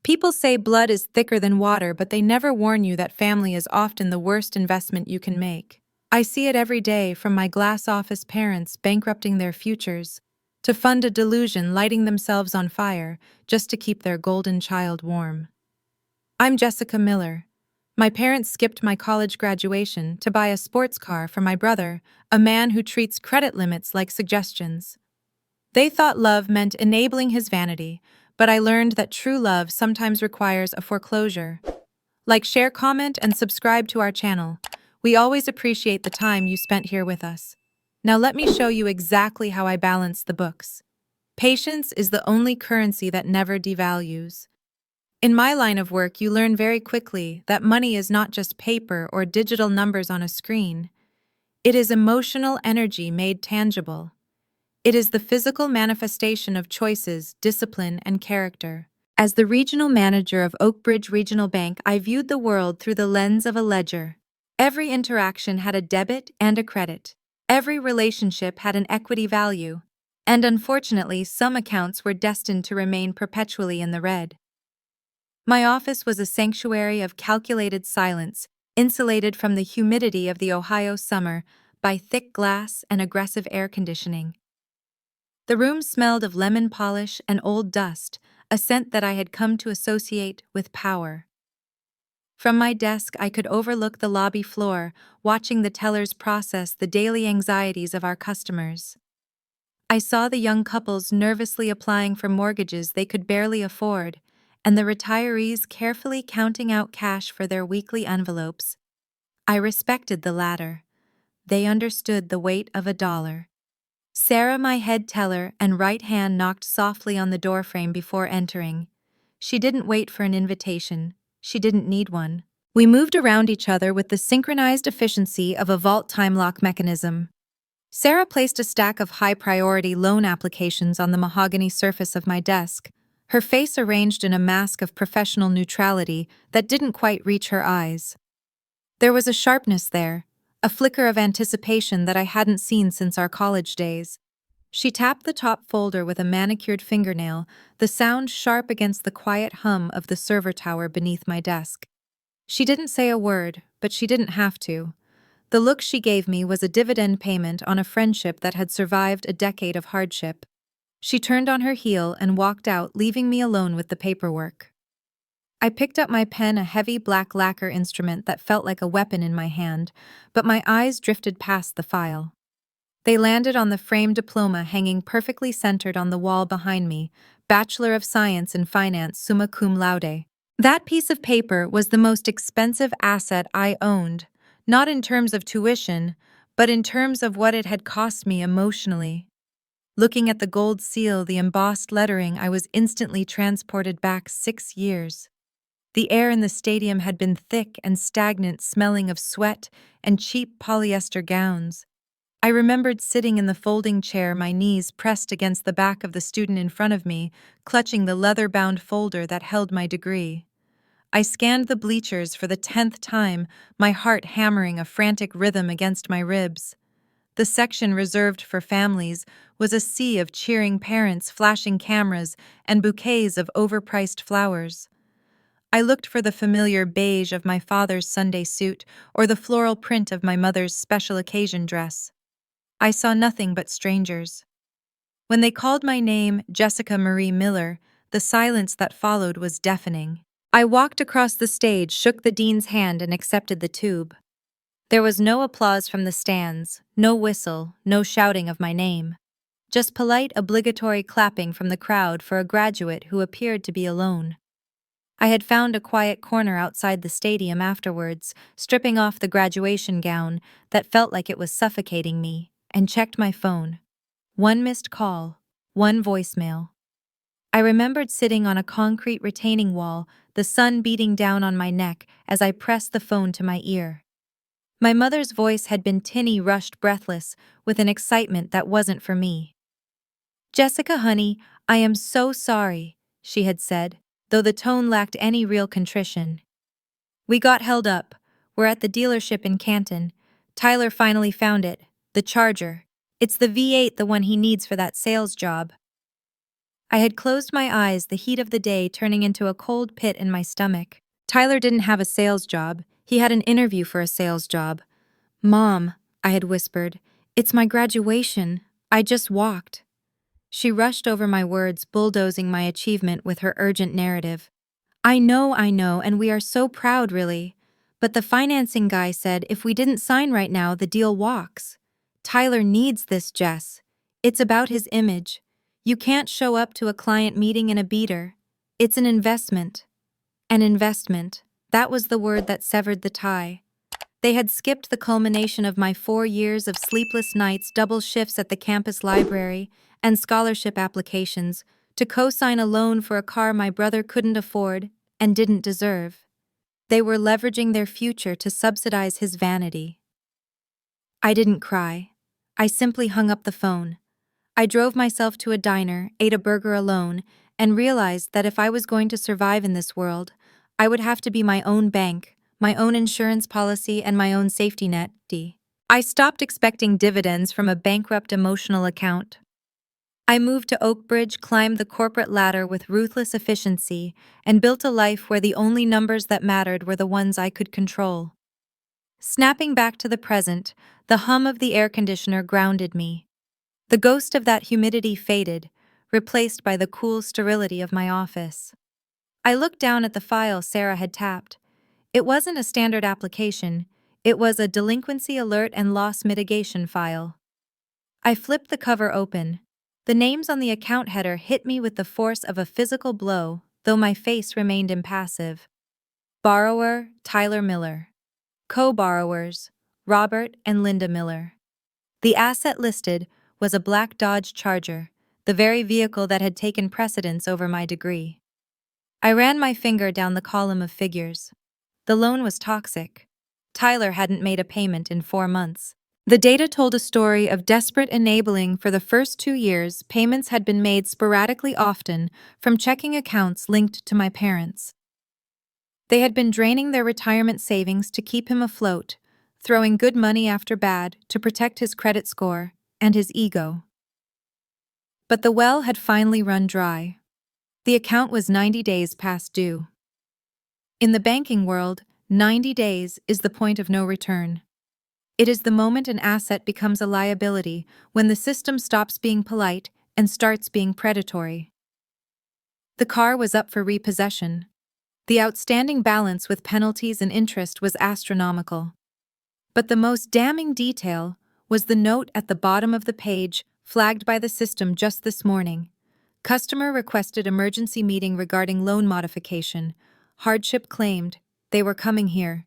People say blood is thicker than water, but they never warn you that family is often the worst investment you can make. I see it every day, from my glass office parents bankrupting their futures to fund a delusion lighting themselves on fire just to keep their golden child warm. I'm Jessica Miller. My parents skipped my college graduation to buy a sports car for my brother, a man who treats credit limits like suggestions. They thought love meant enabling his vanity, but I learned that true love sometimes requires a foreclosure. Like, share, comment, and subscribe to our channel. We always appreciate the time you spent here with us. Now let me show you exactly how I balance the books. Patience is the only currency that never devalues. In my line of work, you learn very quickly that money is not just paper or digital numbers on a screen. It is emotional energy made tangible. It is the physical manifestation of choices, discipline, and character. As the regional manager of Oakbridge Regional Bank, I viewed the world through the lens of a ledger. Every interaction had a debit and a credit. Every relationship had an equity value. And unfortunately, some accounts were destined to remain perpetually in the red. My office was a sanctuary of calculated silence, insulated from the humidity of the Ohio summer by thick glass and aggressive air conditioning. The room smelled of lemon polish and old dust, a scent that I had come to associate with power. From my desk, I could overlook the lobby floor, watching the tellers process the daily anxieties of our customers. I saw the young couples nervously applying for mortgages they could barely afford, and the retirees carefully counting out cash for their weekly envelopes. I respected the latter. They understood the weight of a dollar. Sarah, my head teller and right hand, knocked softly on the doorframe before entering. She didn't wait for an invitation. She didn't need one. We moved around each other with the synchronized efficiency of a vault time lock mechanism. Sarah placed a stack of high-priority loan applications on the mahogany surface of my desk, her face arranged in a mask of professional neutrality that didn't quite reach her eyes. There was a sharpness there, a flicker of anticipation that I hadn't seen since our college days. She tapped the top folder with a manicured fingernail, the sound sharp against the quiet hum of the server tower beneath my desk. She didn't say a word, but she didn't have to. The look she gave me was a dividend payment on a friendship that had survived a decade of hardship. She turned on her heel and walked out, leaving me alone with the paperwork. I picked up my pen, a heavy black lacquer instrument that felt like a weapon in my hand, but my eyes drifted past the file. They landed on the framed diploma hanging perfectly centered on the wall behind me, Bachelor of Science in Finance, summa cum laude. That piece of paper was the most expensive asset I owned, not in terms of tuition, but in terms of what it had cost me emotionally. Looking at the gold seal, the embossed lettering, I was instantly transported back 6 years. The air in the stadium had been thick and stagnant, smelling of sweat and cheap polyester gowns. I remembered sitting in the folding chair, my knees pressed against the back of the student in front of me, clutching the leather-bound folder that held my degree. I scanned the bleachers for the 10th time, my heart hammering a frantic rhythm against my ribs. The section reserved for families was a sea of cheering parents, flashing cameras, and bouquets of overpriced flowers. I looked for the familiar beige of my father's Sunday suit or the floral print of my mother's special occasion dress. I saw nothing but strangers. When they called my name, Jessica Marie Miller, the silence that followed was deafening. I walked across the stage, shook the dean's hand, and accepted the tube. There was no applause from the stands, no whistle, no shouting of my name. Just polite, obligatory clapping from the crowd for a graduate who appeared to be alone. I had found a quiet corner outside the stadium afterwards, stripping off the graduation gown that felt like it was suffocating me, and checked my phone. One missed call, one voicemail. I remembered sitting on a concrete retaining wall, the sun beating down on my neck as I pressed the phone to my ear. My mother's voice had been tinny, rushed, breathless, with an excitement that wasn't for me. "Jessica, honey, I am so sorry," she had said, though the tone lacked any real contrition. "We got held up. We're at the dealership in Canton. Tyler finally found it, the Charger. It's the V8, the one he needs for that sales job." I had closed my eyes, the heat of the day turning into a cold pit in my stomach. Tyler didn't have a sales job. He had an interview for a sales job. "Mom," I had whispered, "it's my graduation. I just walked." She rushed over my words, bulldozing my achievement with her urgent narrative. I know, and we are so proud, really. But the financing guy said if we didn't sign right now, the deal walks. Tyler needs this, Jess. It's about his image. You can't show up to a client meeting in a beater. It's an investment. An investment. That was the word that severed the tie. They had skipped the culmination of my 4 years of sleepless nights, double shifts at the campus library, and scholarship applications to co-sign a loan for a car my brother couldn't afford and didn't deserve. They were leveraging their future to subsidize his vanity. I didn't cry. I simply hung up the phone. I drove myself to a diner, ate a burger alone, and realized that if I was going to survive in this world, I would have to be my own bank, my own insurance policy, and my own safety net. I stopped expecting dividends from a bankrupt emotional account. I moved to Oakbridge, climbed the corporate ladder with ruthless efficiency, and built a life where the only numbers that mattered were the ones I could control. Snapping back to the present, the hum of the air conditioner grounded me. The ghost of that humidity faded, replaced by the cool sterility of my office. I looked down at the file Sarah had tapped. It wasn't a standard application, it was a delinquency alert and loss mitigation file. I flipped the cover open. The names on the account header hit me with the force of a physical blow, though my face remained impassive. Borrower, Tyler Miller. Co-borrowers, Robert and Linda Miller. The asset listed was a black Dodge Charger, the very vehicle that had taken precedence over my degree. I ran my finger down the column of figures. The loan was toxic. Tyler hadn't made a payment in 4 months. The data told a story of desperate enabling. For the first 2 years, payments had been made sporadically, often from checking accounts linked to my parents. They had been draining their retirement savings to keep him afloat, throwing good money after bad to protect his credit score and his ego. But the well had finally run dry. The account was 90 days past due. In the banking world, 90 days is the point of no return. It is the moment an asset becomes a liability, when the system stops being polite and starts being predatory. The car was up for repossession. The outstanding balance with penalties and interest was astronomical. But the most damning detail was the note at the bottom of the page, flagged by the system just this morning. Customer requested emergency meeting regarding loan modification. Hardship claimed. They were coming here.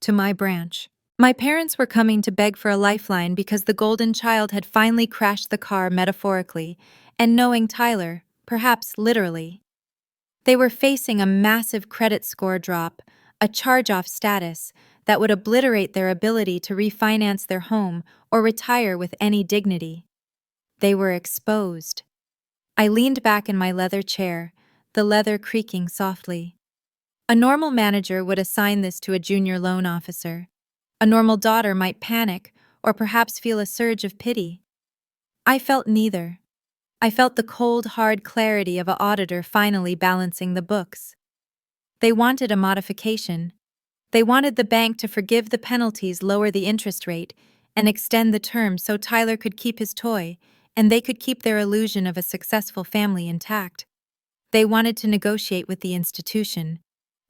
To my branch. My parents were coming to beg for a lifeline because the golden child had finally crashed the car, metaphorically, and knowing Tyler, perhaps literally. They were facing a massive credit score drop, a charge-off status that would obliterate their ability to refinance their home or retire with any dignity. They were exposed. I leaned back in my leather chair, the leather creaking softly. A normal manager would assign this to a junior loan officer. A normal daughter might panic or perhaps feel a surge of pity. I felt neither. I felt the cold, hard clarity of an auditor finally balancing the books. They wanted a modification. They wanted the bank to forgive the penalties, lower the interest rate, and extend the term so Tyler could keep his toy, and they could keep their illusion of a successful family intact. They wanted to negotiate with the institution.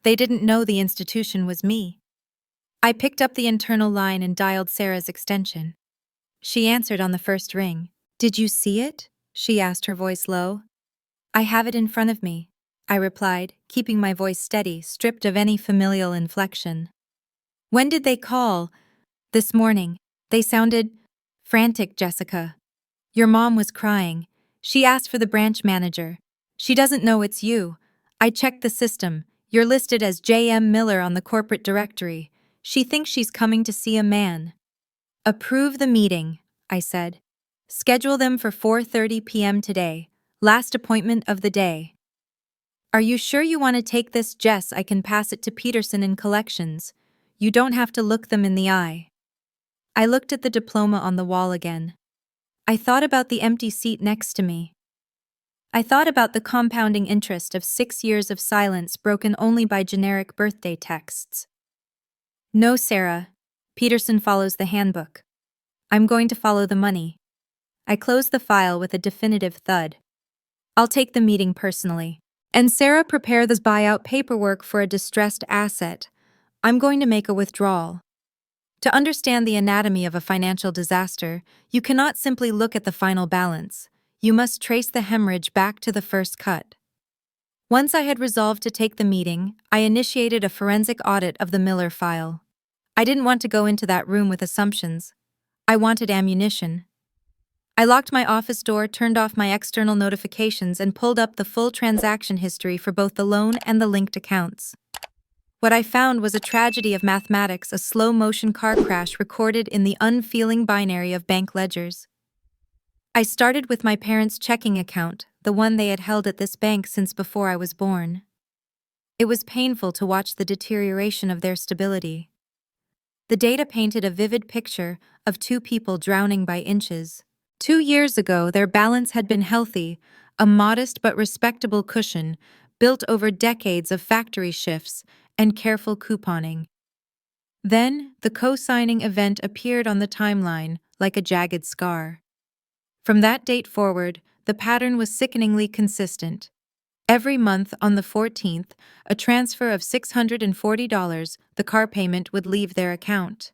They didn't know the institution was me. I picked up the internal line and dialed Sarah's extension. She answered on the first ring. "Did you see it?" she asked, her voice low. "I have it in front of me," I replied, keeping my voice steady, stripped of any familial inflection. "When did they call?" "This morning. They sounded frantic, Jessica. Your mom was crying. She asked for the branch manager. She doesn't know it's you. I checked the system. You're listed as J.M. Miller on the corporate directory. She thinks she's coming to see a man." "Approve the meeting," I said. "Schedule them for 4:30 p.m. today. Last appointment of the day." "Are you sure you want to take this, Jess? I can pass it to Peterson in collections. You don't have to look them in the eye." I looked at the diploma on the wall again. I thought about the empty seat next to me. I thought about the compounding interest of 6 years of silence broken only by generic birthday texts. No, Sarah. Peterson follows the handbook. I'm going to follow the money. I close the file with a definitive thud. I'll take the meeting personally. And Sarah, prepare this buyout paperwork for a distressed asset. I'm going to make a withdrawal. To understand the anatomy of a financial disaster, you cannot simply look at the final balance. You must trace the hemorrhage back to the first cut. Once I had resolved to take the meeting, I initiated a forensic audit of the Miller file. I didn't want to go into that room with assumptions. I wanted ammunition. I locked my office door, turned off my external notifications, and pulled up the full transaction history for both the loan and the linked accounts. What I found was a tragedy of mathematics, a slow-motion car crash recorded in the unfeeling binary of bank ledgers. I started with my parents' checking account, the one they had held at this bank since before I was born. It was painful to watch the deterioration of their stability. The data painted a vivid picture of two people drowning by inches. 2 years ago, their balance had been healthy, a modest but respectable cushion built over decades of factory shifts and careful couponing. Then, the co-signing event appeared on the timeline like a jagged scar. From that date forward, the pattern was sickeningly consistent. Every month on the 14th, a transfer of $640, the car payment would leave their account.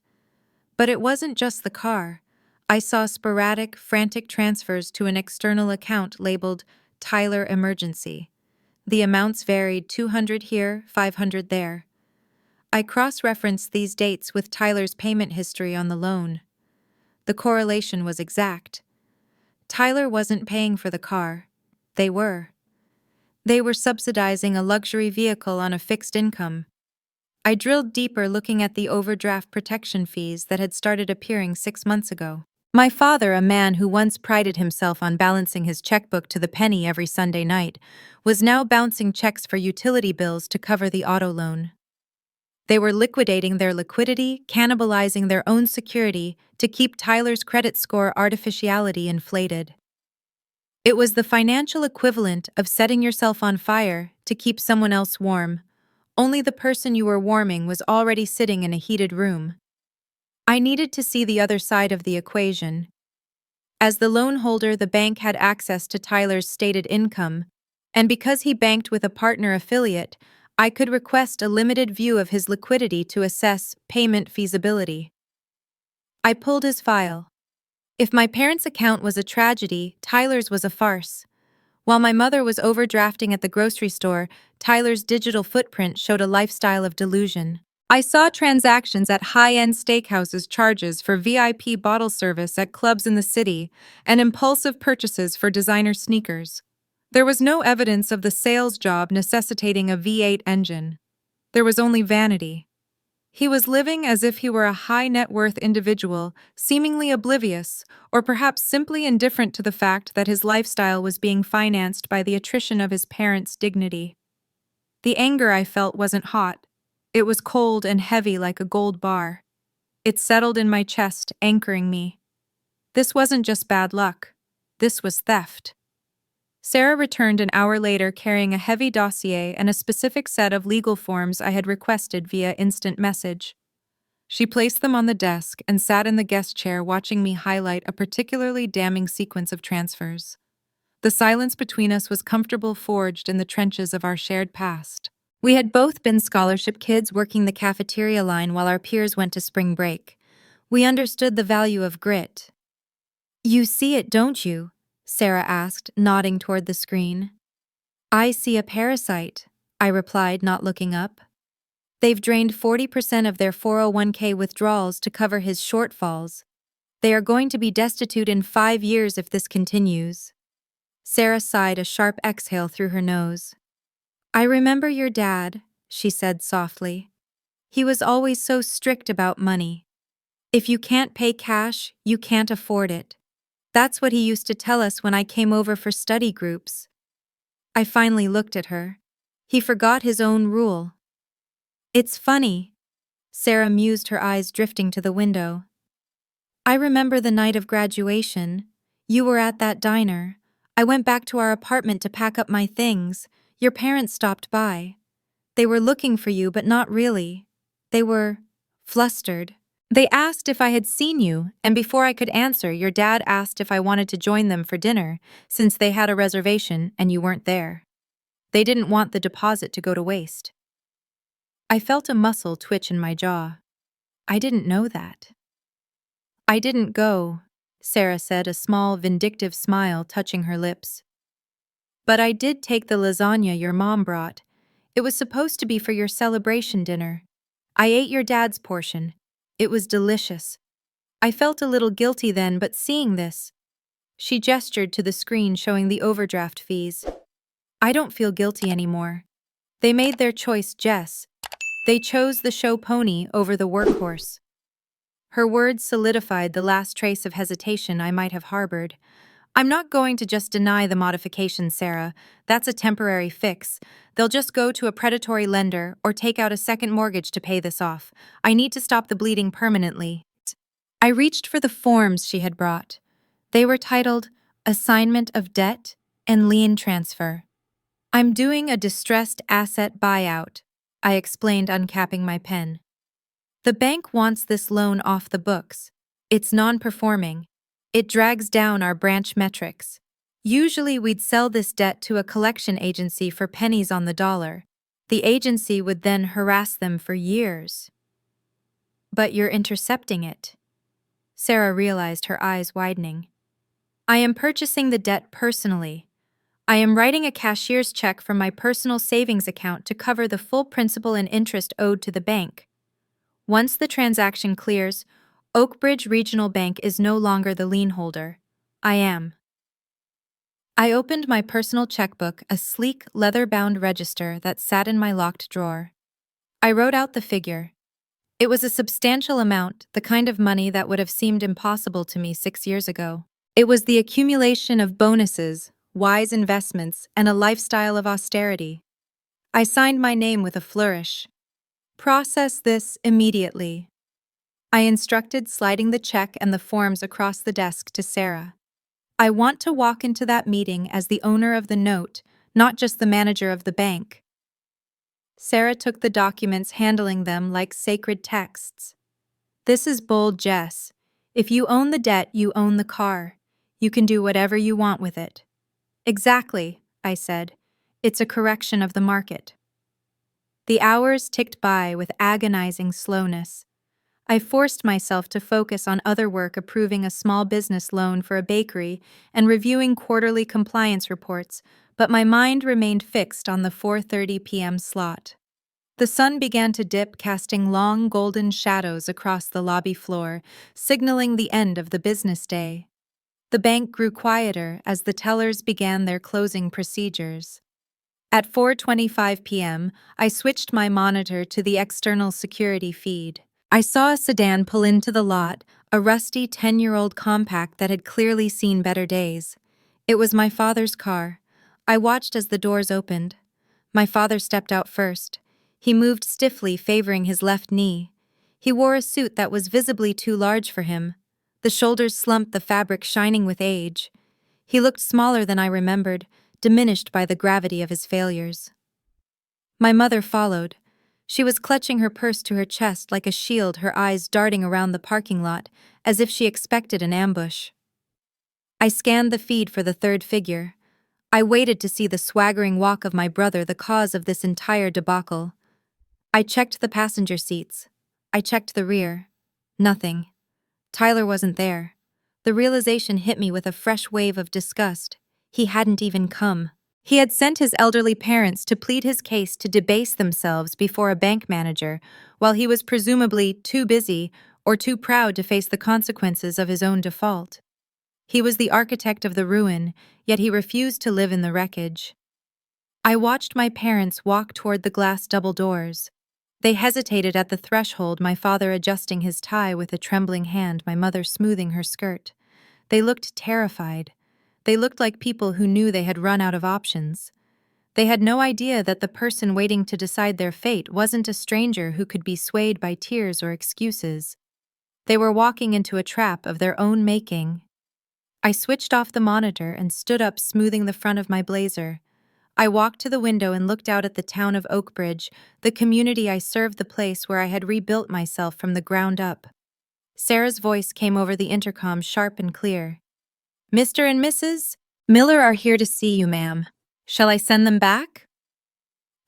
But it wasn't just the car. I saw sporadic, frantic transfers to an external account labeled Tyler Emergency. The amounts varied, $200 here, $500 there. I cross-referenced these dates with Tyler's payment history on the loan. The correlation was exact. Tyler wasn't paying for the car. They were. They were subsidizing a luxury vehicle on a fixed income. I drilled deeper, looking at the overdraft protection fees that had started appearing 6 months ago. My father, a man who once prided himself on balancing his checkbook to the penny every Sunday night, was now bouncing checks for utility bills to cover the auto loan. They were liquidating their liquidity, cannibalizing their own security to keep Tyler's credit score artificiality inflated. It was the financial equivalent of setting yourself on fire to keep someone else warm. Only the person you were warming was already sitting in a heated room. I needed to see the other side of the equation. As the loan holder, the bank had access to Tyler's stated income, and because he banked with a partner affiliate, I could request a limited view of his liquidity to assess payment feasibility. I pulled his file. If my parents' account was a tragedy, Tyler's was a farce. While my mother was overdrafting at the grocery store, Tyler's digital footprint showed a lifestyle of delusion. I saw transactions at high-end steakhouses, charges for VIP bottle service at clubs in the city, and impulsive purchases for designer sneakers. There was no evidence of the sales job necessitating a V8 engine. There was only vanity. He was living as if he were a high-net-worth individual, seemingly oblivious, or perhaps simply indifferent to the fact that his lifestyle was being financed by the attrition of his parents' dignity. The anger I felt wasn't hot. It was cold and heavy like a gold bar. It settled in my chest, anchoring me. This wasn't just bad luck. This was theft. Sarah returned an hour later carrying a heavy dossier and a specific set of legal forms I had requested via instant message. She placed them on the desk and sat in the guest chair watching me highlight a particularly damning sequence of transfers. The silence between us was comfortable, forged in the trenches of our shared past. We had both been scholarship kids working the cafeteria line while our peers went to spring break. We understood the value of grit. "You see it, don't you?" Sarah asked, nodding toward the screen. "I see a parasite," I replied, not looking up. "They've drained 40% of their 401k withdrawals to cover his shortfalls. They are going to be destitute in 5 years if this continues." Sarah sighed, a sharp exhale through her nose. "I remember your dad," she said softly. "He was always so strict about money. If you can't pay cash, you can't afford it. That's what he used to tell us when I came over for study groups." I finally looked at her. He forgot his own rule. "It's funny." Sarah mused, her eyes drifting to the window. "I remember the night of graduation. You were at that diner. I went back to our apartment to pack up my things. Your parents stopped by. They were looking for you, but not really. They were flustered. They asked if I had seen you, and before I could answer, your dad asked if I wanted to join them for dinner, since they had a reservation and you weren't there. They didn't want the deposit to go to waste. I felt a muscle twitch in my jaw. I didn't know that. I didn't go, Sarah said, a small, vindictive smile touching her lips. But I did take the lasagna your mom brought. It was supposed to be for your celebration dinner. I ate your dad's portion. It was delicious. I felt a little guilty then, but seeing this, she gestured to the screen showing the overdraft fees. I don't feel guilty anymore. They made their choice, Jess. They chose the show pony over the workhorse. Her words solidified the last trace of hesitation I might have harbored. I'm not going to just deny the modification, Sarah. That's a temporary fix. They'll just go to a predatory lender or take out a second mortgage to pay this off. I need to stop the bleeding permanently. I reached for the forms she had brought. They were titled Assignment of Debt and Lien Transfer. I'm doing a distressed asset buyout, I explained, uncapping my pen. The bank wants this loan off the books. It's non-performing. It drags down our branch metrics. Usually we'd sell this debt to a collection agency for pennies on the dollar. The agency would then harass them for years. But you're intercepting it. Sarah realized, her eyes widening. I am purchasing the debt personally. I am writing a cashier's check from my personal savings account to cover the full principal and interest owed to the bank. Once the transaction clears, Oakbridge Regional Bank is no longer the lien holder. I am. I opened my personal checkbook, a sleek, leather-bound register that sat in my locked drawer. I wrote out the figure. It was a substantial amount, the kind of money that would have seemed impossible to me 6 years ago. It was the accumulation of bonuses, wise investments, and a lifestyle of austerity. I signed my name with a flourish. Process this immediately. I instructed, sliding the check and the forms across the desk to Sarah. I want to walk into that meeting as the owner of the note, not just the manager of the bank. Sarah took the documents, handling them like sacred texts. This is bold, Jess. If you own the debt, you own the car. You can do whatever you want with it. Exactly, I said. It's a correction of the market. The hours ticked by with agonizing slowness. I forced myself to focus on other work, approving a small business loan for a bakery and reviewing quarterly compliance reports, but my mind remained fixed on the 4:30 p.m. slot. The sun began to dip, casting long golden shadows across the lobby floor, signaling the end of the business day. The bank grew quieter as the tellers began their closing procedures. At 4:25 p.m., I switched my monitor to the external security feed. I saw a sedan pull into the lot, a rusty 10-year-old compact that had clearly seen better days. It was my father's car. I watched as the doors opened. My father stepped out first. He moved stiffly, favoring his left knee. He wore a suit that was visibly too large for him. The shoulders slumped, the fabric shining with age. He looked smaller than I remembered, diminished by the gravity of his failures. My mother followed. She was clutching her purse to her chest like a shield, her eyes darting around the parking lot, as if she expected an ambush. I scanned the feed for the third figure. I waited to see the swaggering walk of my brother, the cause of this entire debacle. I checked the passenger seats. I checked the rear. Nothing. Tyler wasn't there. The realization hit me with a fresh wave of disgust. He hadn't even come. He had sent his elderly parents to plead his case to debase themselves before a bank manager, while he was presumably too busy or too proud to face the consequences of his own default. He was the architect of the ruin, yet he refused to live in the wreckage. I watched my parents walk toward the glass double doors. They hesitated at the threshold, my father adjusting his tie with a trembling hand, my mother smoothing her skirt. They looked terrified. They looked like people who knew they had run out of options. They had no idea that the person waiting to decide their fate wasn't a stranger who could be swayed by tears or excuses. They were walking into a trap of their own making. I switched off the monitor and stood up, smoothing the front of my blazer. I walked to the window and looked out at the town of Oakbridge, the community I served, the place where I had rebuilt myself from the ground up. Sarah's voice came over the intercom, sharp and clear. "Mr. and Mrs. Miller are here to see you, ma'am. Shall I send them back?"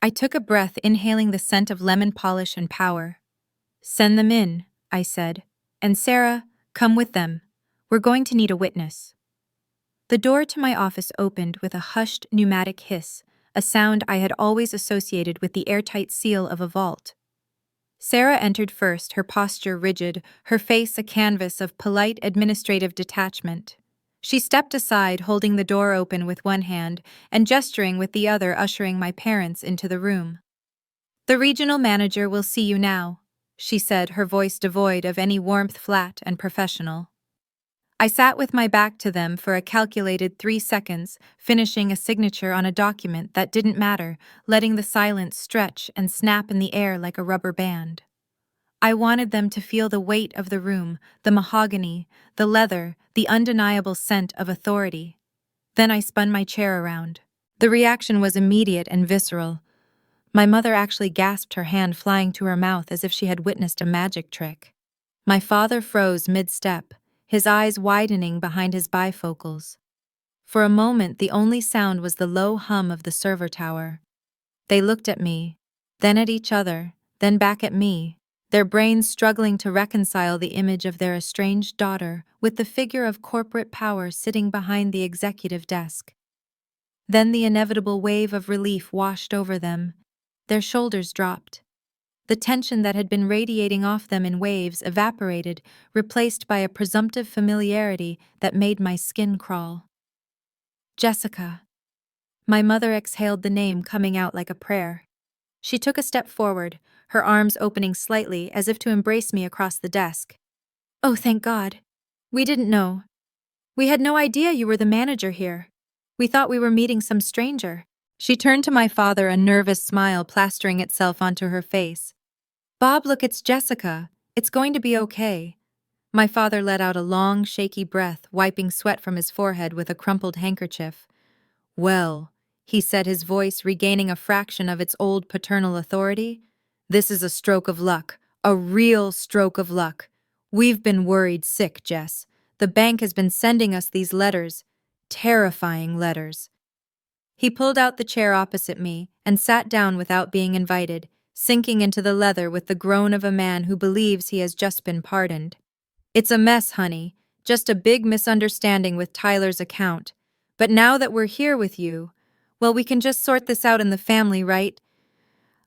I took a breath, inhaling the scent of lemon polish and power. "Send them in," I said. "And Sarah, come with them. We're going to need a witness." The door to my office opened with a hushed pneumatic hiss, a sound I had always associated with the airtight seal of a vault. Sarah entered first, her posture rigid, her face a canvas of polite administrative detachment. She stepped aside, holding the door open with one hand and gesturing with the other, ushering my parents into the room. "The regional manager will see you now," she said, her voice devoid of any warmth, flat and professional. I sat with my back to them for a calculated 3 seconds, finishing a signature on a document that didn't matter, letting the silence stretch and snap in the air like a rubber band. I wanted them to feel the weight of the room, the mahogany, the leather, the undeniable scent of authority. Then I spun my chair around. The reaction was immediate and visceral. My mother actually gasped, her hand flying to her mouth as if she had witnessed a magic trick. My father froze mid-step, his eyes widening behind his bifocals. For a moment, the only sound was the low hum of the server tower. They looked at me, then at each other, then back at me, their brains struggling to reconcile the image of their estranged daughter with the figure of corporate power sitting behind the executive desk. Then the inevitable wave of relief washed over them. Their shoulders dropped. The tension that had been radiating off them in waves evaporated, replaced by a presumptive familiarity that made my skin crawl. "Jessica." My mother exhaled the name, coming out like a prayer. She took a step forward, her arms opening slightly as if to embrace me across the desk. "Oh, thank God. We didn't know. We had no idea you were the manager here. We thought we were meeting some stranger." She turned to my father, a nervous smile plastering itself onto her face. "Bob, look, it's Jessica. It's going to be okay." My father let out a long, shaky breath, wiping sweat from his forehead with a crumpled handkerchief. "Well," he said, his voice regaining a fraction of its old paternal authority, "this is a stroke of luck, a real stroke of luck. We've been worried sick, Jess. The bank has been sending us these letters, terrifying letters." He pulled out the chair opposite me and sat down without being invited, sinking into the leather with the groan of a man who believes he has just been pardoned. "It's a mess, honey. Just a big misunderstanding with Tyler's account. But now that we're here with you, well, we can just sort this out in the family, right?"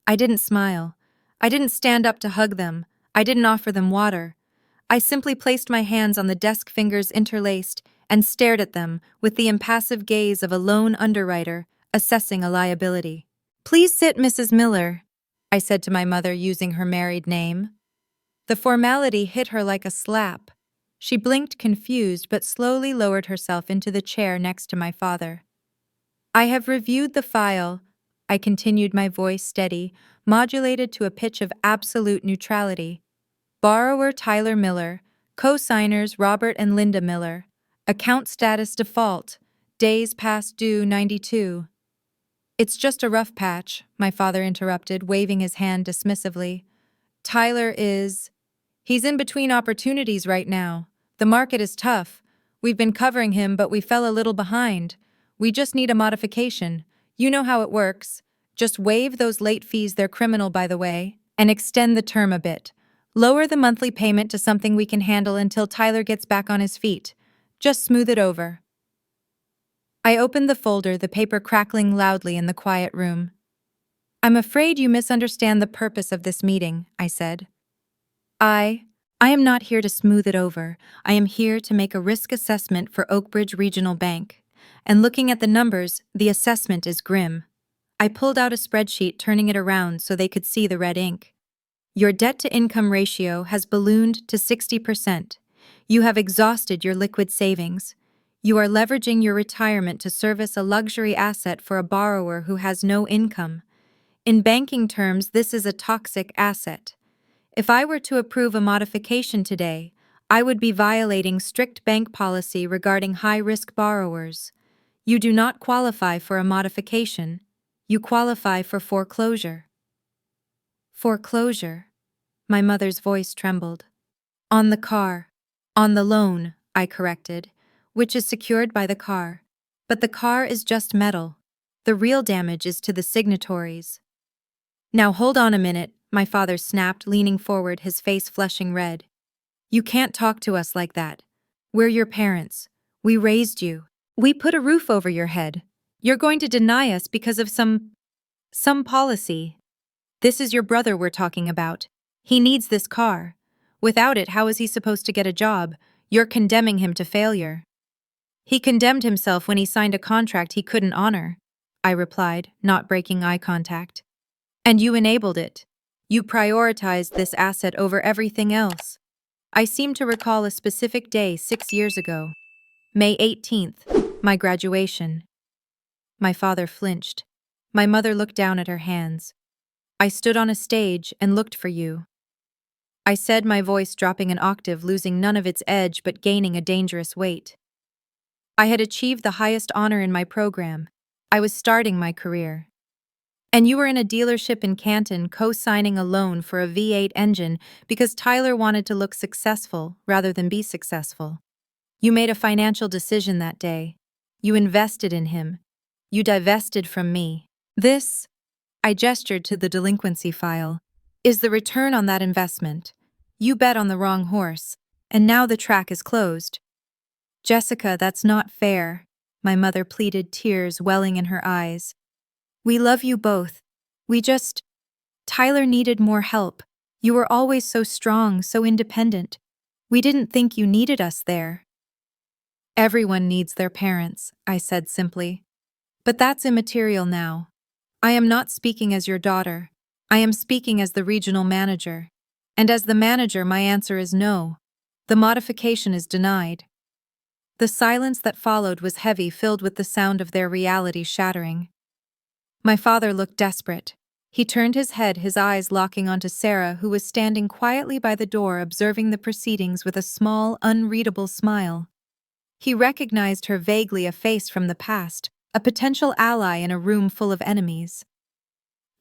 I didn't smile. I didn't stand up to hug them. I didn't offer them water. I simply placed my hands on the desk, fingers interlaced, and stared at them with the impassive gaze of a lone underwriter assessing a liability. "Please sit, Mrs. Miller," I said to my mother, using her married name. The formality hit her like a slap. She blinked, confused, but slowly lowered herself into the chair next to my father. "I have reviewed the file," I continued, my voice steady, modulated to a pitch of absolute neutrality. "Borrower Tyler Miller, co-signers Robert and Linda Miller. Account status default, days past due 92. "It's just a rough patch," my father interrupted, waving his hand dismissively. He's in between opportunities right now. The market is tough. We've been covering him, but we fell a little behind. We just need a modification. You know how it works. Just waive those late fees, they're criminal, by the way, and extend the term a bit. Lower the monthly payment to something we can handle until Tyler gets back on his feet. Just smooth it over." I opened the folder, the paper crackling loudly in the quiet room. "I'm afraid you misunderstand the purpose of this meeting," I said. I am not here to smooth it over. I am here to make a risk assessment for Oakbridge Regional Bank. And looking at the numbers, the assessment is grim." I pulled out a spreadsheet, turning it around so they could see the red ink. "Your debt-to-income ratio has ballooned to 60%. You have exhausted your liquid savings. You are leveraging your retirement to service a luxury asset for a borrower who has no income. In banking terms, this is a toxic asset. If I were to approve a modification today, I would be violating strict bank policy regarding high-risk borrowers. You do not qualify for a modification. You qualify for foreclosure. Foreclosure? My mother's voice trembled. On the car. On the loan, I corrected, which is secured by the car. But the car is just metal. The real damage is to the signatories. Now hold on a minute, my father snapped, leaning forward, his face flushing red. You can't talk to us like that. We're your parents. We raised you. We put a roof over your head. You're going to deny us because of some policy. This is your brother we're talking about. He needs this car. Without it, how is he supposed to get a job? You're condemning him to failure. He condemned himself when he signed a contract he couldn't honor, I replied, not breaking eye contact. And you enabled it. You prioritized this asset over everything else. I seem to recall a specific day 6 years ago. May 18th, my graduation. My father flinched. My mother looked down at her hands. I stood on a stage and looked for you. I said, my voice dropping an octave, losing none of its edge but gaining a dangerous weight. I had achieved the highest honor in my program. I was starting my career. And you were in a dealership in Canton co-signing a loan for a V8 engine because Tyler wanted to look successful rather than be successful. You made a financial decision that day. You invested in him. You divested from me. This, I gestured to the delinquency file, is the return on that investment. You bet on the wrong horse, and now the track is closed. Jessica, that's not fair, my mother pleaded, tears welling in her eyes. We love you both. Tyler needed more help. You were always so strong, so independent. We didn't think you needed us there. Everyone needs their parents, I said simply. But that's immaterial now. I am not speaking as your daughter. I am speaking as the regional manager. And as the manager, my answer is no. The modification is denied. The silence that followed was heavy, filled with the sound of their reality shattering. My father looked desperate. He turned his head, his eyes locking onto Sarah, who was standing quietly by the door observing the proceedings with a small, unreadable smile. He recognized her vaguely, a face from the past, a potential ally in a room full of enemies.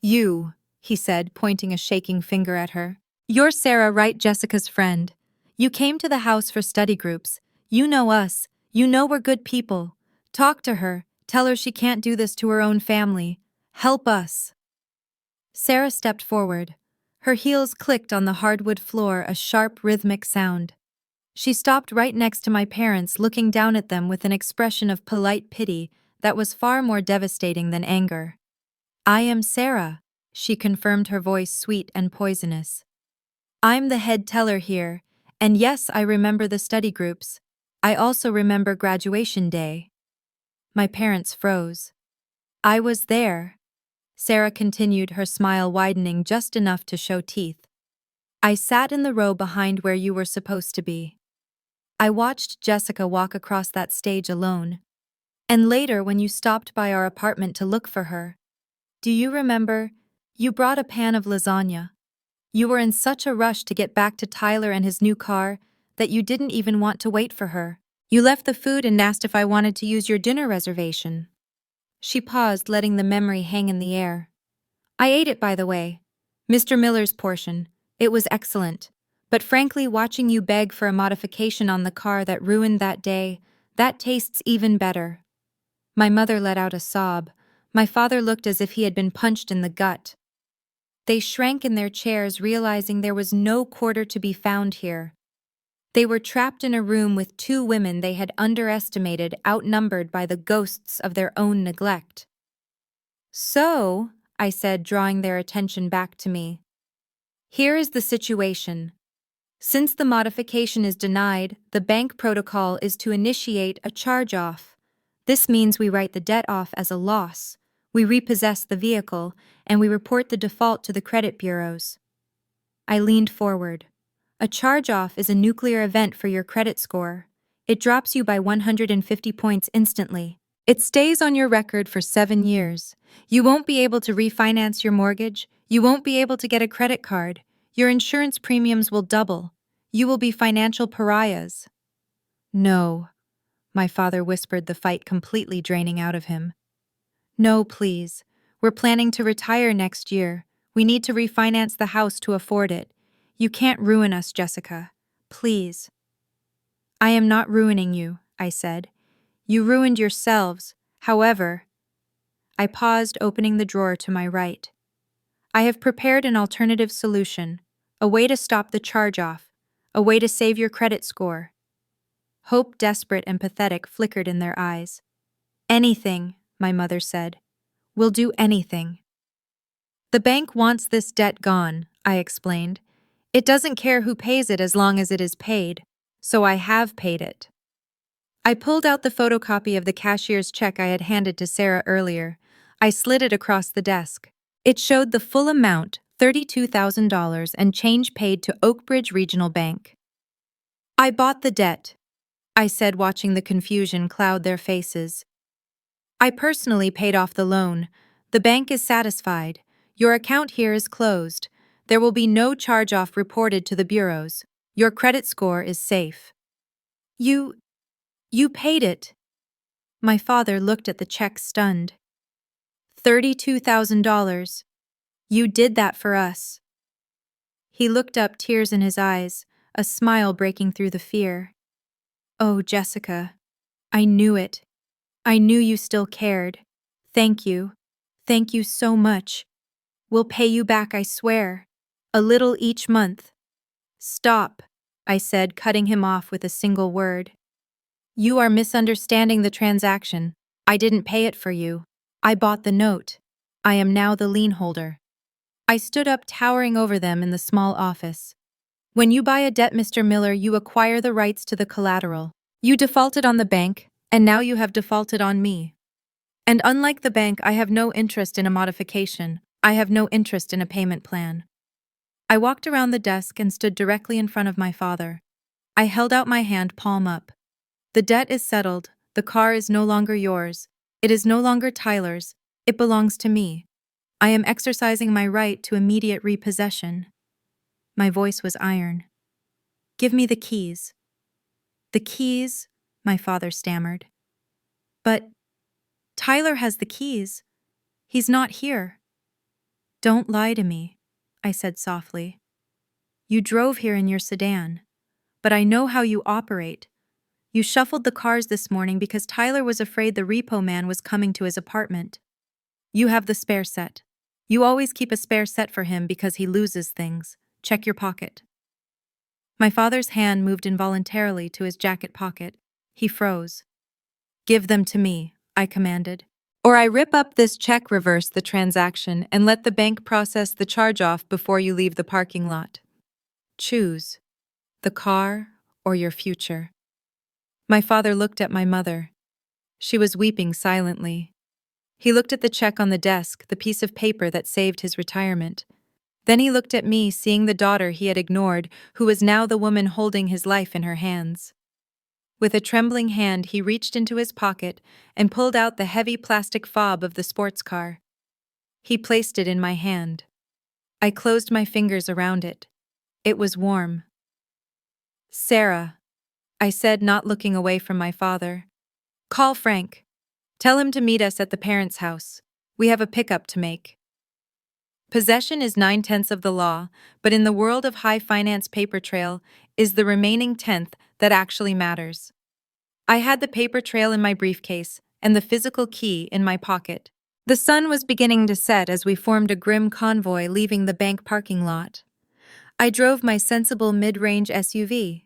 You, he said, pointing a shaking finger at her. You're Sarah, right? Jessica's friend. You came to the house for study groups. You know us. You know we're good people. Talk to her. Tell her she can't do this to her own family. Help us. Sarah stepped forward. Her heels clicked on the hardwood floor, a sharp, rhythmic sound. She stopped right next to my parents, looking down at them with an expression of polite pity that was far more devastating than anger. I am Sarah, she confirmed, her voice sweet and poisonous. I'm the head teller here, and yes, I remember the study groups. I also remember graduation day. My parents froze. I was there. Sarah continued, her smile widening just enough to show teeth. I sat in the row behind where you were supposed to be. I watched Jessica walk across that stage alone. And later, when you stopped by our apartment to look for her, do you remember? You brought a pan of lasagna. You were in such a rush to get back to Tyler and his new car that you didn't even want to wait for her. You left the food and asked if I wanted to use your dinner reservation. She paused, letting the memory hang in the air. I ate it, by the way. Mr. Miller's portion. It was excellent. But frankly, watching you beg for a modification on the car that ruined that day, that tastes even better. My mother let out a sob. My father looked as if he had been punched in the gut. They shrank in their chairs, realizing there was no quarter to be found here. They were trapped in a room with two women they had underestimated, outnumbered by the ghosts of their own neglect. So, I said, drawing their attention back to me. Here is the situation. Since the modification is denied, the bank protocol is to initiate a charge-off. This means we write the debt off as a loss. We repossess the vehicle, and we report the default to the credit bureaus. I leaned forward. A charge-off is a nuclear event for your credit score. It drops you by 150 points instantly. It stays on your record for 7 years. You won't be able to refinance your mortgage. You won't be able to get a credit card. Your insurance premiums will double. You will be financial pariahs. No, my father whispered, the fight completely draining out of him. No, please. We're planning to retire next year. We need to refinance the house to afford it. You can't ruin us, Jessica. Please. I am not ruining you, I said. You ruined yourselves. However, I paused, opening the drawer to my right. I have prepared an alternative solution, a way to stop the charge-off, a way to save your credit score. Hope, desperate and pathetic, flickered in their eyes. Anything, my mother said. We'll do anything. The bank wants this debt gone, I explained. It doesn't care who pays it as long as it is paid, so I have paid it. I pulled out the photocopy of the cashier's check I had handed to Sarah earlier. I slid it across the desk. It showed the full amount, $32,000, and change paid to Oakbridge Regional Bank. I bought the debt, I said, watching the confusion cloud their faces. I personally paid off the loan. The bank is satisfied. Your account here is closed. There will be no charge-off reported to the bureaus. Your credit score is safe. You paid it. My father looked at the check, stunned. $32,000. You did that for us. He looked up, tears in his eyes, a smile breaking through the fear. Oh, Jessica, I knew it. I knew you still cared. Thank you. Thank you so much. We'll pay you back, I swear. A little each month. Stop, I said, cutting him off with a single word. You are misunderstanding the transaction. I didn't pay it for you. I bought the note. I am now the lien holder. I stood up, towering over them in the small office. When you buy a debt, Mr. Miller, you acquire the rights to the collateral. You defaulted on the bank, and now you have defaulted on me. And unlike the bank, I have no interest in a modification. I have no interest in a payment plan. I walked around the desk and stood directly in front of my father. I held out my hand, palm up. The debt is settled. The car is no longer yours. It is no longer Tyler's. It belongs to me. I am exercising my right to immediate repossession. My voice was iron. Give me the keys. The keys, my father stammered. But Tyler has the keys. He's not here. Don't lie to me, I said softly. You drove here in your sedan, but I know how you operate. You shuffled the cars this morning because Tyler was afraid the repo man was coming to his apartment. You have the spare set. You always keep a spare set for him because he loses things. Check your pocket. My father's hand moved involuntarily to his jacket pocket. He froze. Give them to me, I commanded. Or I rip up this check, reverse the transaction, and let the bank process the charge-off before you leave the parking lot. Choose. The car or your future. My father looked at my mother. She was weeping silently. He looked at the check on the desk, the piece of paper that saved his retirement. Then he looked at me, seeing the daughter he had ignored, who was now the woman holding his life in her hands. With a trembling hand, he reached into his pocket and pulled out the heavy plastic fob of the sports car. He placed it in my hand. I closed my fingers around it. It was warm. Sarah, I said, not looking away from my father. Call Frank. Tell him to meet us at the parents' house. We have a pickup to make. Possession is 9/10 of the law, but in the world of high finance, paper trail is the remaining tenth that actually matters. I had the paper trail in my briefcase and the physical key in my pocket. The sun was beginning to set as we formed a grim convoy leaving the bank parking lot. I drove my sensible mid-range SUV.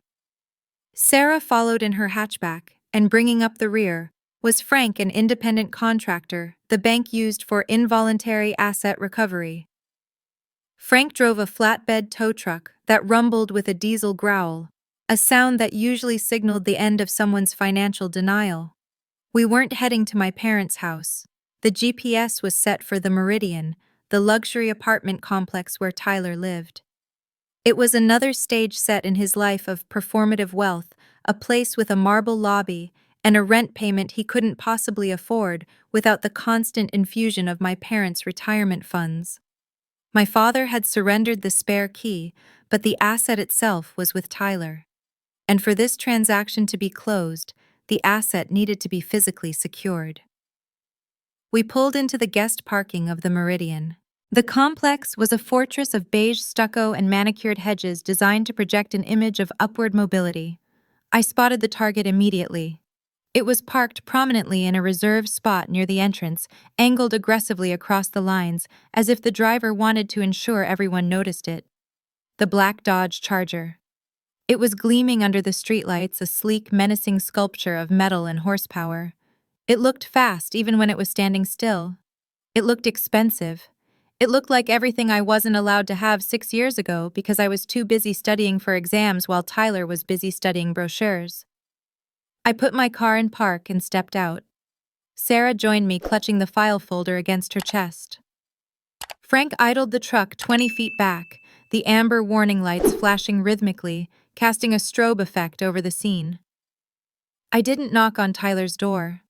Sarah followed in her hatchback, and bringing up the rear was Frank, an independent contractor the bank used for involuntary asset recovery. Frank drove a flatbed tow truck that rumbled with a diesel growl, a sound that usually signaled the end of someone's financial denial. We weren't heading to my parents' house. The GPS was set for the Meridian, the luxury apartment complex where Tyler lived. It was another stage set in his life of performative wealth, a place with a marble lobby and a rent payment he couldn't possibly afford without the constant infusion of my parents' retirement funds. My father had surrendered the spare key, but the asset itself was with Tyler. And for this transaction to be closed, the asset needed to be physically secured. We pulled into the guest parking of the Meridian. The complex was a fortress of beige stucco and manicured hedges designed to project an image of upward mobility. I spotted the target immediately. It was parked prominently in a reserved spot near the entrance, angled aggressively across the lines, as if the driver wanted to ensure everyone noticed it. The black Dodge Charger. It was gleaming under the streetlights, a sleek, menacing sculpture of metal and horsepower. It looked fast even when it was standing still. It looked expensive. It looked like everything I wasn't allowed to have 6 years ago because I was too busy studying for exams while Tyler was busy studying brochures. I put my car in park and stepped out. Sarah joined me, clutching the file folder against her chest. Frank idled the truck 20 feet back, the amber warning lights flashing rhythmically, casting a strobe effect over the scene. I didn't knock on Tyler's door.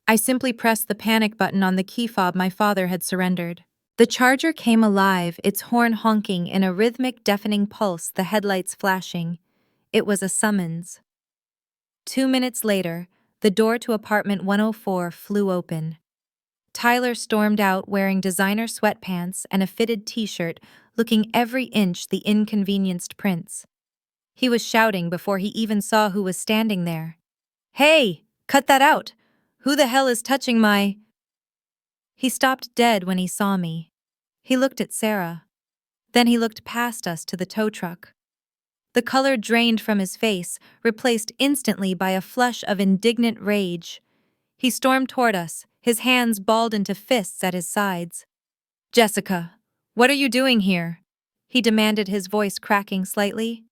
I simply pressed the panic button on the key fob my father had surrendered. The Charger came alive, its horn honking in a rhythmic, deafening pulse, the headlights flashing. It was a summons. 2 minutes later, the door to apartment 104 flew open. Tyler stormed out wearing designer sweatpants and a fitted t-shirt, looking every inch the inconvenienced prince. He was shouting before he even saw who was standing there. "Hey, cut that out! Who the hell is touching my—" He stopped dead when he saw me. He looked at Sarah. Then he looked past us to the tow truck. The color drained from his face, replaced instantly by a flush of indignant rage. He stormed toward us, his hands balled into fists at his sides. "Jessica, what are you doing here?" he demanded, his voice cracking slightly.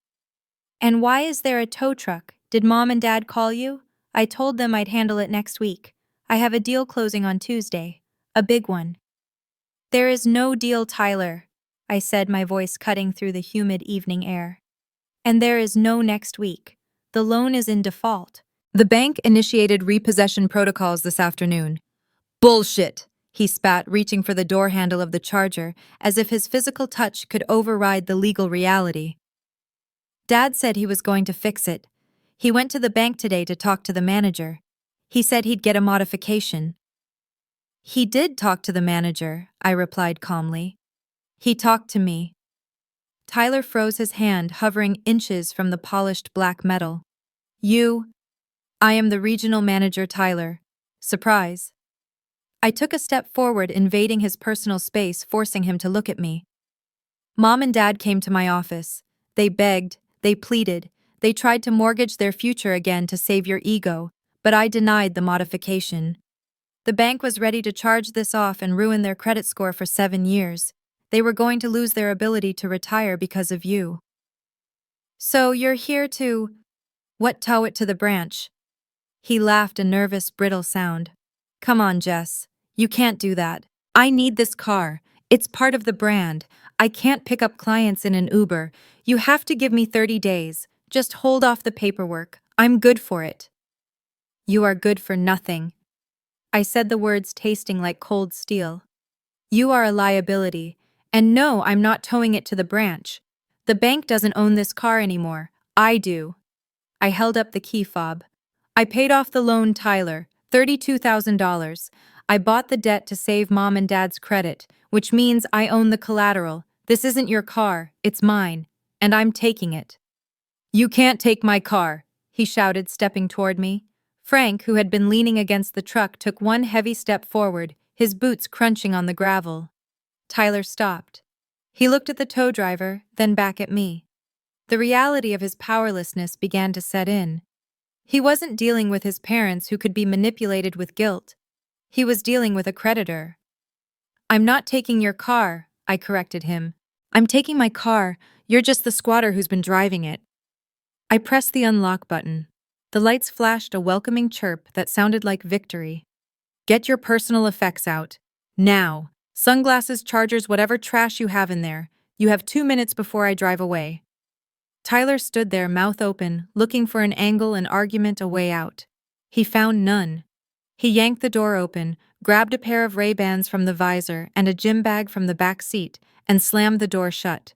"And why is there a tow truck? Did Mom and Dad call you? I told them I'd handle it next week. I have a deal closing on Tuesday. A big one." "There is no deal, Tyler," I said, my voice cutting through the humid evening air. "And there is no next week. The loan is in default." "The bank initiated repossession protocols this afternoon." "Bullshit," he spat, reaching for the door handle of the Charger, as if his physical touch could override the legal reality. "Dad said he was going to fix it. He went to the bank today to talk to the manager. He said he'd get a modification." "He did talk to the manager," I replied calmly. "He talked to me." Tyler froze, his hand hovering inches from the polished black metal. "I am the regional manager, Tyler." Surprise. I took a step forward, invading his personal space, forcing him to look at me. "Mom and Dad came to my office. They begged, they pleaded, they tried to mortgage their future again to save your ego, but I denied the modification. The bank was ready to charge this off and ruin their credit score for 7 years. They were going to lose their ability to retire because of you. So you're here to— what, tow it to the branch?" He laughed, a nervous, brittle sound. "Come on, Jess. You can't do that. I need this car. It's part of the brand. I can't pick up clients in an Uber. You have to give me 30 days. Just hold off the paperwork. I'm good for it." "You are good for nothing." I said, the words tasting like cold steel. "You are a liability. And no, I'm not towing it to the branch. The bank doesn't own this car anymore. I do." I held up the key fob. "I paid off the loan, Tyler, $32,000. I bought the debt to save Mom and Dad's credit, which means I own the collateral. This isn't your car, it's mine, and I'm taking it." "You can't take my car," he shouted, stepping toward me. Frank, who had been leaning against the truck, took one heavy step forward, his boots crunching on the gravel. Tyler stopped. He looked at the tow driver, then back at me. The reality of his powerlessness began to set in. He wasn't dealing with his parents who could be manipulated with guilt. He was dealing with a creditor. "I'm not taking your car," I corrected him. "I'm taking my car. You're just the squatter who's been driving it." I pressed the unlock button. The lights flashed a welcoming chirp that sounded like victory. "Get your personal effects out. Now. Sunglasses, chargers, whatever trash you have in there. You have 2 minutes before I drive away." Tyler stood there, mouth open, looking for an angle, an argument, a way out. He found none. He yanked the door open, grabbed a pair of Ray-Bans from the visor and a gym bag from the back seat, and slammed the door shut.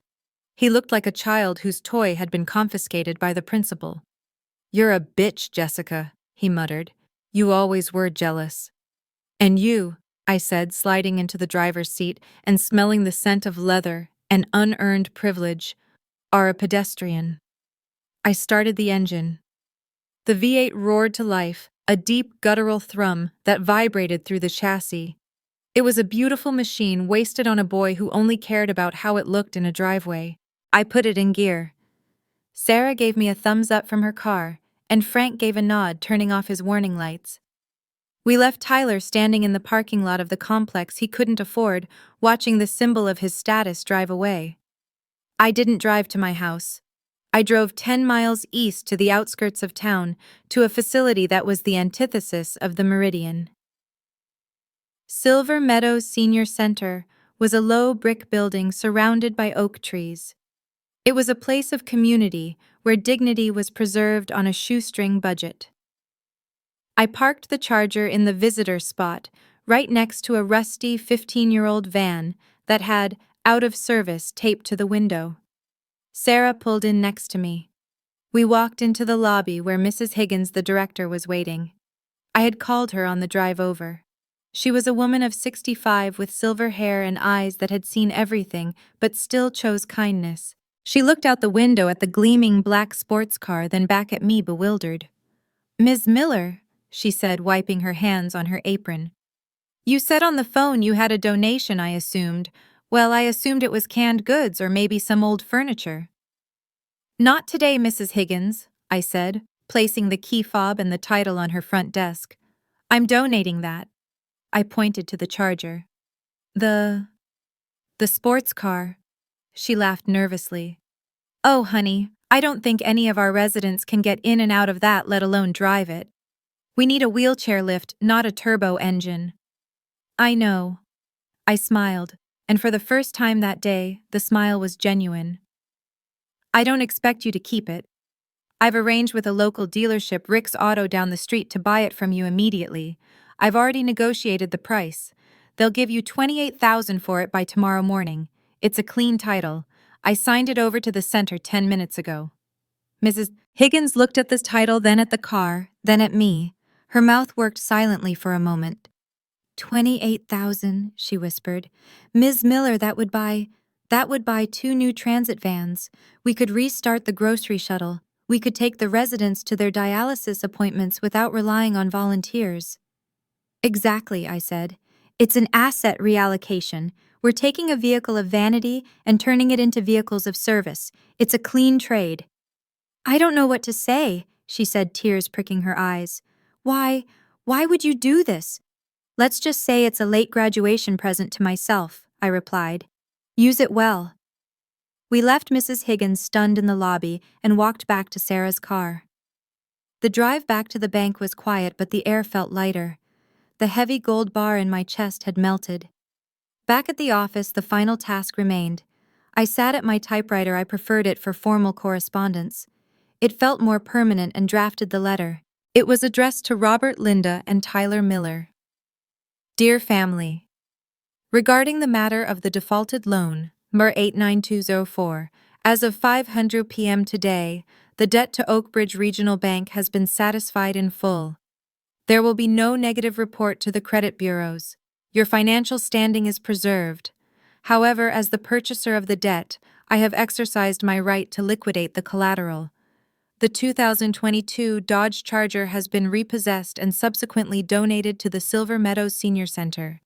He looked like a child whose toy had been confiscated by the principal. "You're a bitch, Jessica," he muttered. "You always were jealous." "And you," I said, sliding into the driver's seat and smelling the scent of leather, an unearned privilege, "are a pedestrian." I started the engine. The V8 roared to life, a deep guttural thrum that vibrated through the chassis. It was a beautiful machine wasted on a boy who only cared about how it looked in a driveway. I put it in gear. Sarah gave me a thumbs up from her car, and Frank gave a nod, turning off his warning lights. We left Tyler standing in the parking lot of the complex he couldn't afford, watching the symbol of his status drive away. I didn't drive to my house. I drove 10 miles east to the outskirts of town, to a facility that was the antithesis of the Meridian. Silver Meadows Senior Center was a low brick building surrounded by oak trees. It was a place of community where dignity was preserved on a shoestring budget. I parked the Charger in the visitor spot, right next to a rusty 15-year-old van that had "out of service" taped to the window. Sarah pulled in next to me. We walked into the lobby where Mrs. Higgins, the director, was waiting. I had called her on the drive over. She was a woman of 65 with silver hair and eyes that had seen everything but still chose kindness. She looked out the window at the gleaming black sports car, then back at me, bewildered. "Ms. Miller," she said, wiping her hands on her apron. "You said on the phone you had a donation, I assumed. Well, I assumed it was canned goods or maybe some old furniture." "Not today, Mrs. Higgins," I said, placing the key fob and the title on her front desk. "I'm donating that." I pointed to the Charger. The sports car." She laughed nervously. "Oh, honey, I don't think any of our residents can get in and out of that, let alone drive it. We need a wheelchair lift, not a turbo engine." "I know." I smiled, and for the first time that day, the smile was genuine. "I don't expect you to keep it. I've arranged with a local dealership, Rick's Auto, down the street to buy it from you immediately. I've already negotiated the price. They'll give you $28,000 for it by tomorrow morning. It's a clean title. I signed it over to the center 10 minutes ago." Mrs. Higgins looked at the title, then at the car, then at me. Her mouth worked silently for a moment. "28,000, she whispered. "Ms. Miller, that would buy 2 new transit vans. We could restart the grocery shuttle. We could take the residents to their dialysis appointments without relying on volunteers." "Exactly," I said. "It's an asset reallocation. We're taking a vehicle of vanity and turning it into vehicles of service. It's a clean trade." "I don't know what to say," she said, tears pricking her eyes. Why would you do this?" "Let's just say it's a late graduation present to myself," I replied. "Use it well." We left Mrs. Higgins stunned in the lobby and walked back to Sarah's car. The drive back to the bank was quiet, but the air felt lighter. The heavy gold bar in my chest had melted. Back at the office, the final task remained. I sat at my typewriter. I preferred it for formal correspondence. It felt more permanent, and drafted the letter. It was addressed to Robert, Linda, and Tyler Miller. "Dear family, regarding the matter of the defaulted loan, MER 89204, as of 5:00 p.m. today, the debt to Oakbridge Regional Bank has been satisfied in full. There will be no negative report to the credit bureaus. Your financial standing is preserved. However, as the purchaser of the debt, I have exercised my right to liquidate the collateral. The 2022 Dodge Charger has been repossessed and subsequently donated to the Silver Meadows Senior Center.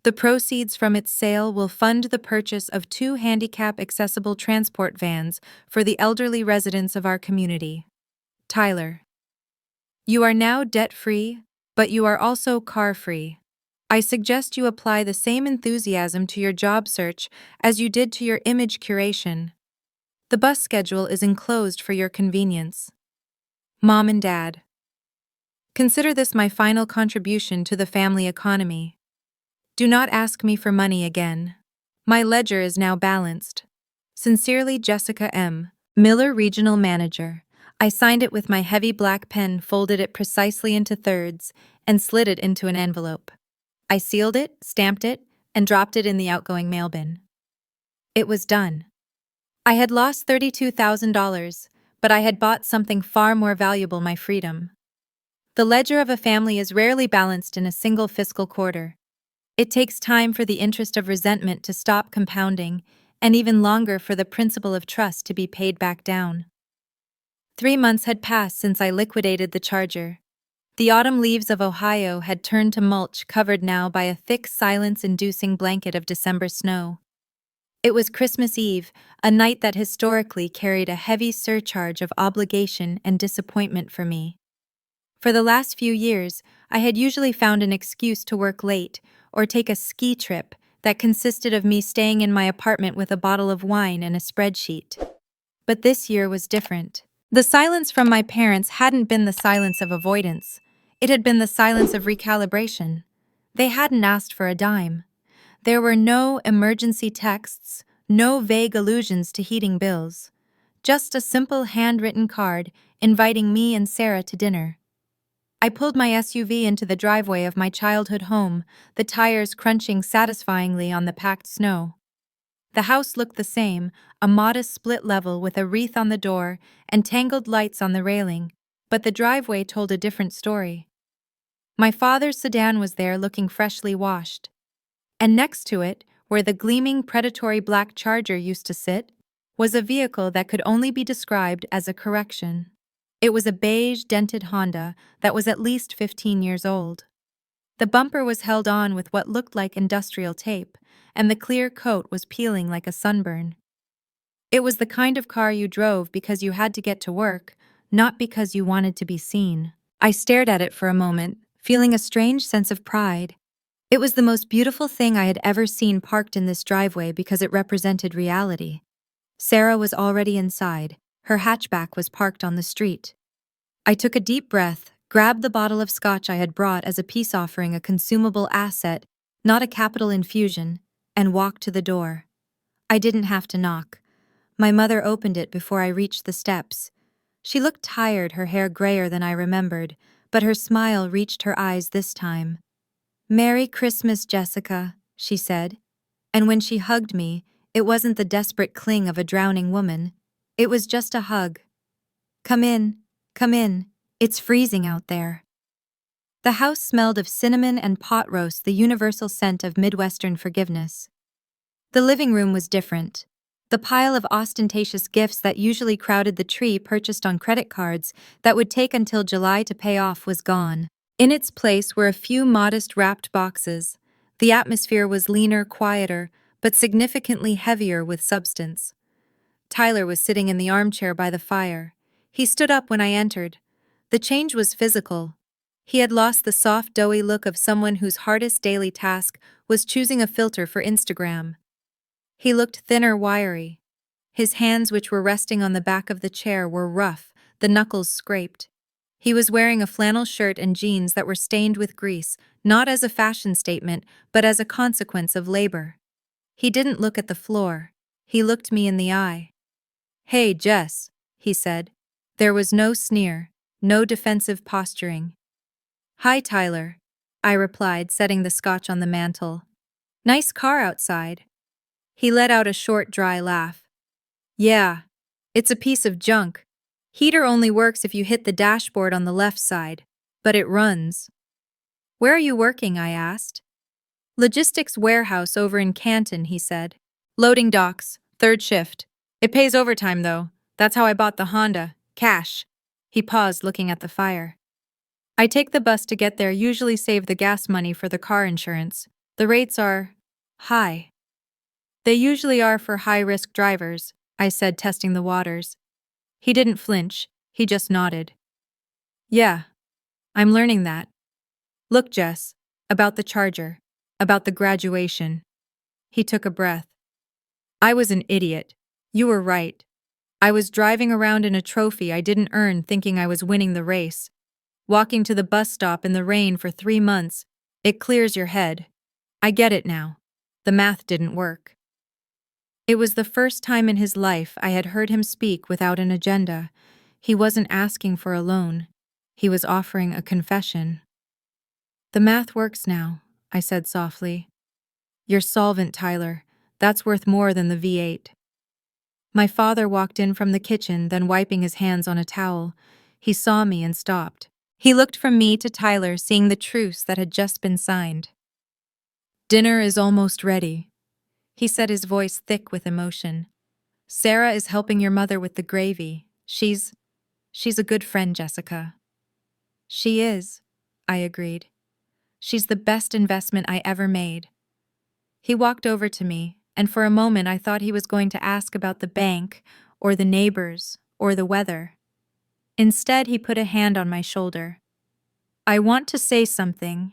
The proceeds from its sale will fund the purchase of 2 handicap-accessible transport vans for the elderly residents of our community. Tyler. You are now debt-free, but you are also car-free. I suggest you apply the same enthusiasm to your job search as you did to your image curation. The bus schedule is enclosed for your convenience. Mom and Dad. Consider this my final contribution to the family economy. Do not ask me for money again. My ledger is now balanced. Sincerely, Jessica M., Miller Regional Manager. I signed it with my heavy black pen, folded it precisely into thirds, and slid it into an envelope. I sealed it, stamped it, and dropped it in the outgoing mail bin. It was done. I had lost $32,000, but I had bought something far more valuable: my freedom. The ledger of a family is rarely balanced in a single fiscal quarter. It takes time for the interest of resentment to stop compounding, and even longer for the principal of trust to be paid back down. 3 months had passed since I liquidated the charger. The autumn leaves of Ohio had turned to mulch, covered now by a thick, silence-inducing blanket of December snow. It was Christmas Eve, a night that historically carried a heavy surcharge of obligation and disappointment for me. For the last few years, I had usually found an excuse to work late or take a ski trip that consisted of me staying in my apartment with a bottle of wine and a spreadsheet. But this year was different. The silence from my parents hadn't been the silence of avoidance. It had been the silence of recalibration. They hadn't asked for a dime. There were no emergency texts, no vague allusions to heating bills. Just a simple handwritten card inviting me and Sarah to dinner. I pulled my SUV into the driveway of my childhood home, the tires crunching satisfyingly on the packed snow. The house looked the same, a modest split level with a wreath on the door and tangled lights on the railing, but the driveway told a different story. My father's sedan was there, looking freshly washed. And next to it, where the gleaming predatory black Charger used to sit, was a vehicle that could only be described as a correction. It was a beige, dented Honda that was at least 15 years old. The bumper was held on with what looked like industrial tape, and the clear coat was peeling like a sunburn. It was the kind of car you drove because you had to get to work, not because you wanted to be seen. I stared at it for a moment, feeling a strange sense of pride. It was the most beautiful thing I had ever seen parked in this driveway because it represented reality. Sarah was already inside. Her hatchback was parked on the street. I took a deep breath, grabbed the bottle of scotch I had brought as a peace offering, a consumable asset, not a capital infusion, and walked to the door. I didn't have to knock. My mother opened it before I reached the steps. She looked tired, her hair grayer than I remembered, but her smile reached her eyes this time. "Merry Christmas, Jessica," she said. And when she hugged me, it wasn't the desperate cling of a drowning woman. It was just a hug. Come in. Come in. It's freezing out there." The house smelled of cinnamon and pot roast, the universal scent of Midwestern forgiveness. The living room was different. The pile of ostentatious gifts that usually crowded the tree purchased on credit cards that would take until July to pay off was gone. In its place were a few modest wrapped boxes. The atmosphere was leaner, quieter, but significantly heavier with substance. Tyler was sitting in the armchair by the fire. He stood up when I entered. The change was physical. He had lost the soft, doughy look of someone whose hardest daily task was choosing a filter for Instagram. He looked thinner, wiry. His hands, which were resting on the back of the chair, were rough, the knuckles scraped. He was wearing a flannel shirt and jeans that were stained with grease, not as a fashion statement, but as a consequence of labor. He didn't look at the floor. He looked me in the eye. "Hey, Jess," he said. There was no sneer, no defensive posturing. "Hi, Tyler," I replied, setting the scotch on the mantel. "Nice car outside." He let out a short, dry laugh. "Yeah, it's a piece of junk. Heater only works if you hit the dashboard on the left side, but it runs." "Where are you working?" I asked. "Logistics warehouse over in Canton," he said. "Loading docks, third shift. It pays overtime, though. That's how I bought the Honda. Cash." He paused, looking at the fire. "I take the bus to get there, usually save the gas money for the car insurance. The rates are high." "They usually are for high-risk drivers," I said, testing the waters. He didn't flinch, he just nodded. "Yeah, I'm learning that. Look, Jess, about the charger, about the graduation." He took a breath. "I was an idiot. You were right. I was driving around in a trophy I didn't earn, thinking I was winning the race. Walking to the bus stop in the rain for 3 months, it clears your head. I get it now. The math didn't work." It was the first time in his life I had heard him speak without an agenda. He wasn't asking for a loan. He was offering a confession. "The math works now," I said softly. "You're solvent, Tyler. That's worth more than the V8. My father walked in from the kitchen, then wiping his hands on a towel. He saw me and stopped. He looked from me to Tyler, seeing the truce that had just been signed. "Dinner is almost ready," he said, his voice thick with emotion. "Sarah is helping your mother with the gravy. She's a good friend, Jessica." "She is," I agreed. "She's the best investment I ever made." He walked over to me, and for a moment I thought he was going to ask about the bank, or the neighbors, or the weather. Instead, he put a hand on my shoulder. "I want to say something."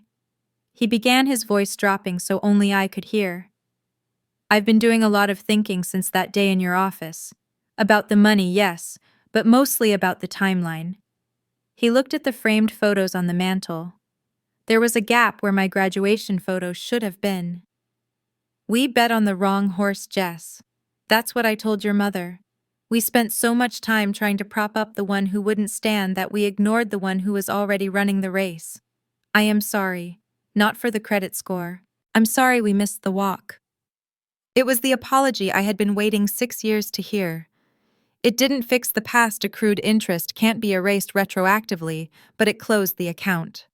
He began, his voice dropping so only I could hear. "I've been doing a lot of thinking since that day in your office. About the money, yes, but mostly about the timeline." He looked at the framed photos on the mantel. There was a gap where my graduation photo should have been. "We bet on the wrong horse, Jess. That's what I told your mother. We spent so much time trying to prop up the one who wouldn't stand that we ignored the one who was already running the race. I am sorry. Not for the credit score. I'm sorry we missed the walk." It was the apology I had been waiting 6 years to hear. It didn't fix the past. Accrued interest can't be erased retroactively, but it closed the account.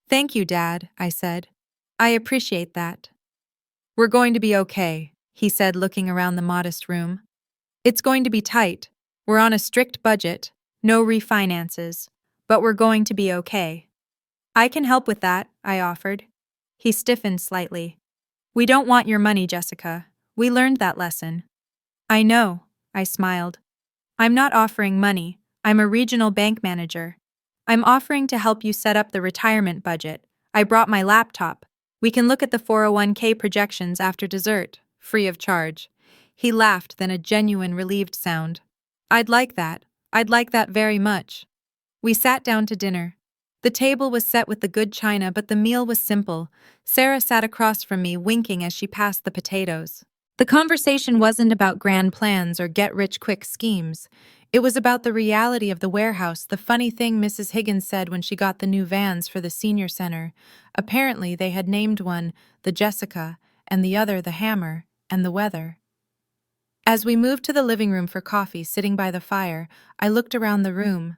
"Thank you, Dad," I said. "I appreciate that." "We're going to be okay," he said, looking around the modest room. "It's going to be tight. We're on a strict budget, no refinances, but we're going to be okay." "I can help with that," I offered. He stiffened slightly. "We don't want your money, Jessica. We learned that lesson." "I know," I smiled. "I'm not offering money. I'm a regional bank manager. I'm offering to help you set up the retirement budget. I brought my laptop. We can look at the 401k projections after dessert, free of charge." He laughed, then a genuine relieved sound. "I'd like that. I'd like that very much." We sat down to dinner. The table was set with the good china, but the meal was simple. Sarah sat across from me, winking as she passed the potatoes. The conversation wasn't about grand plans or get-rich-quick schemes. It was about the reality of the warehouse, the funny thing Mrs. Higgins said when she got the new vans for the senior center. Apparently, they had named one the Jessica and the other the Hammer, and the weather. As we moved to the living room for coffee, sitting by the fire, I looked around the room.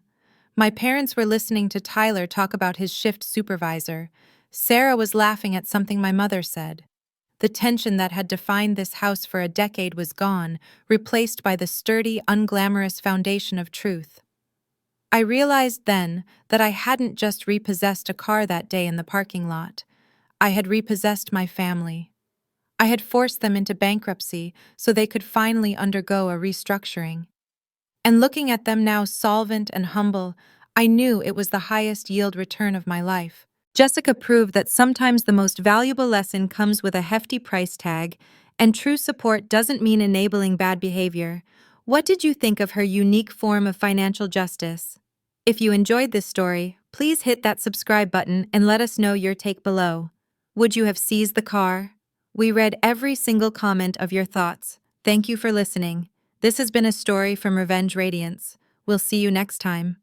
My parents were listening to Tyler talk about his shift supervisor. Sarah was laughing at something my mother said. The tension that had defined this house for a decade was gone, replaced by the sturdy, unglamorous foundation of truth. I realized then that I hadn't just repossessed a car that day in the parking lot. I had repossessed my family. I had forced them into bankruptcy so they could finally undergo a restructuring. And looking at them now, solvent and humble, I knew it was the highest yield return of my life. Jessica proved that sometimes the most valuable lesson comes with a hefty price tag, and true support doesn't mean enabling bad behavior. What did you think of her unique form of financial justice? If you enjoyed this story, please hit that subscribe button and let us know your take below. Would you have seized the car? We read every single comment of your thoughts. Thank you for listening. This has been a story from Revenge Radiance. We'll see you next time.